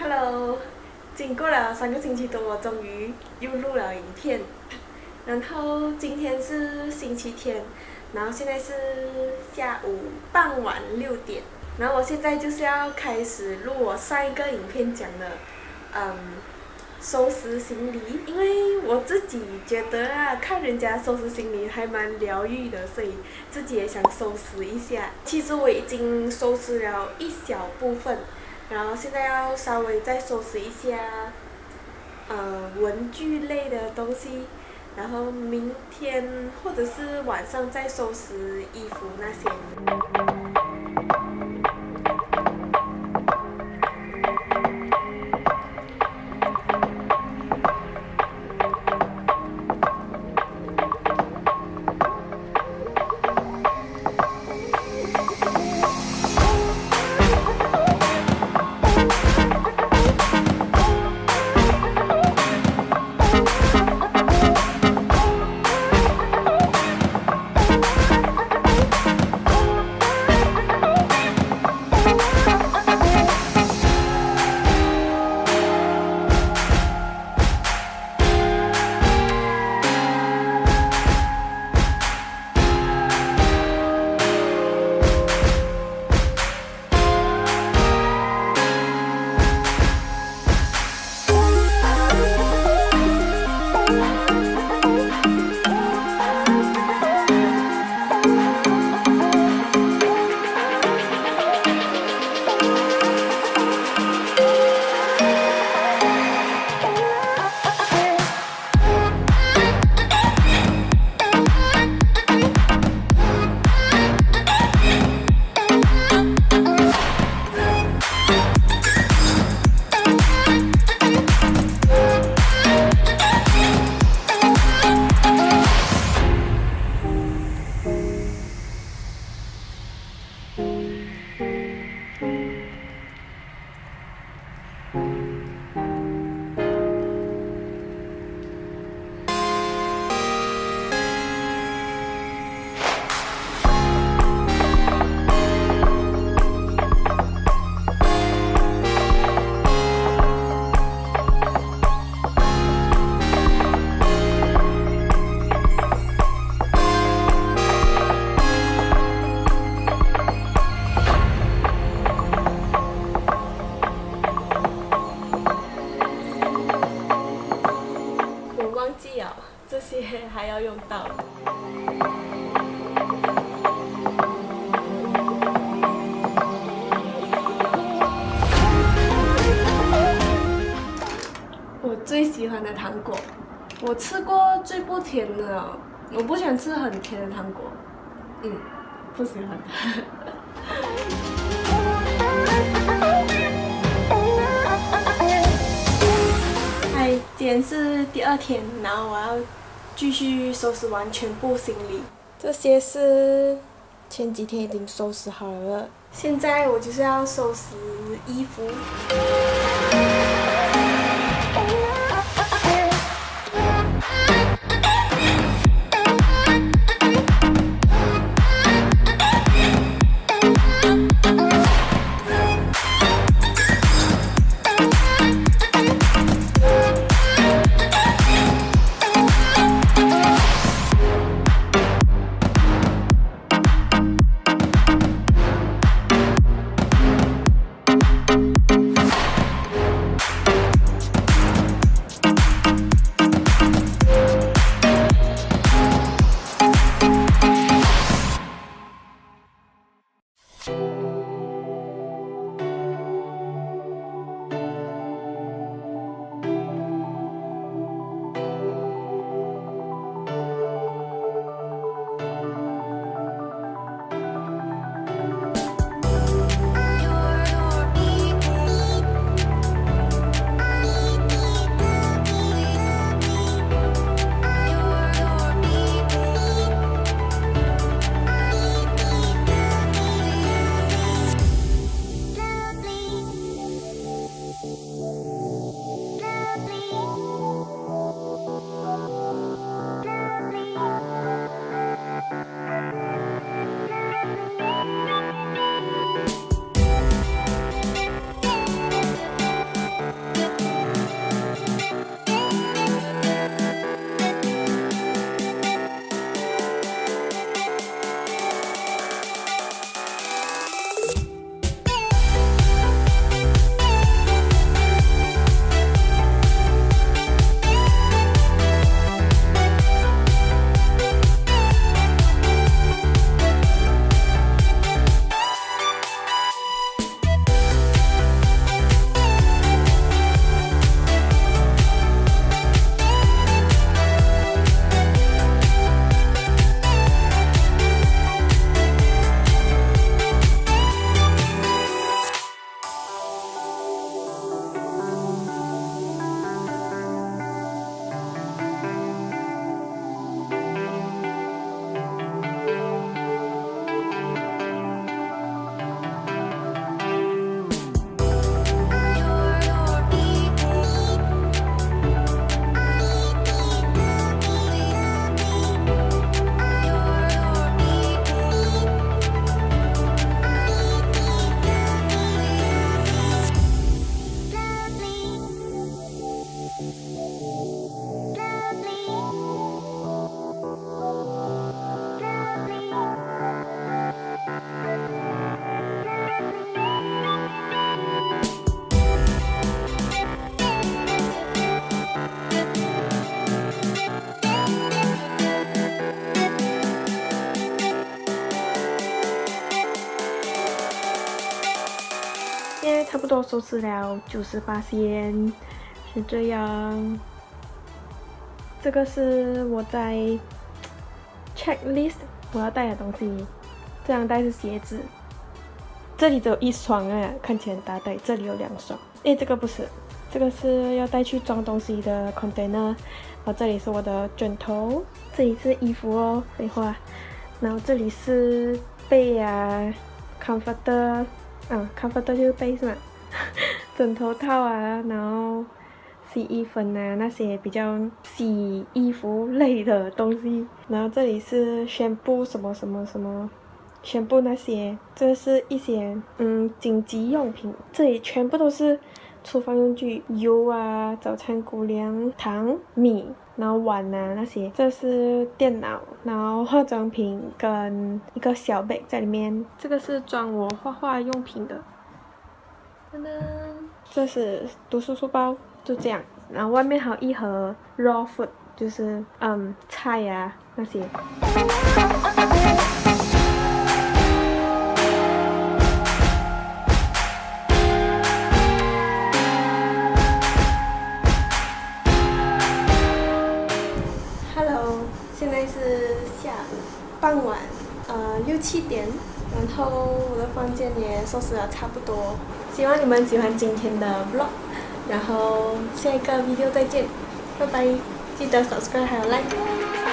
Hello，经过了3个星期多，我终于又录了影片。然后今天是星期天，然后现在是下午傍晚6点。然后我现在就是要开始录我上一个影片讲的，收拾行李，因为我自己觉得啊，看人家收拾行李还蛮疗愈的，所以自己也想收拾一下。其实我已经收拾了一小部分，然后现在要稍微再收拾一下，文具类的东西，然后明天或者是晚上再收拾衣服那些。忘记了，这些还要用到。我最喜欢的糖果，我吃过最不甜的哦，我不喜欢吃很甜的糖果，不喜欢。今天是第2天，然后我要继续收拾完全部行李。这些是前几天已经收拾好了，现在我就是要收拾衣服。不多收拾了98%，是这样。这个是我在 checklist 我要带的东西，这两袋是鞋子，这里只有1双啊，看起来很大袋，这里有2双。诶，这个不是，这个是要带去装东西的 container。然后这里是我的枕头，这里是衣服哦，废话。然后这里是被啊 ，comforter， comforter 就是被是吗？枕头套啊，然后洗衣粉啊，那些比较洗衣服类的东西。然后这里是宣布什么什么什么。宣布那些，这是一些紧急用品，这里全部都是厨房用具，油啊、早餐谷粮、糖、米，然后碗啊那些。这是电脑，然后化妆品跟一个小 bag 在里面。这个是装我画画用品的。噔噔，这是读书书包，就这样。然后外面还有一盒 raw food， 就是菜啊那些。现在是下午傍晚，6、7点，然后我的房间也收拾了差不多。希望你们喜欢今天的 vlog， 然后下一个 video 再见，拜拜！记得 subscribe 还有 like。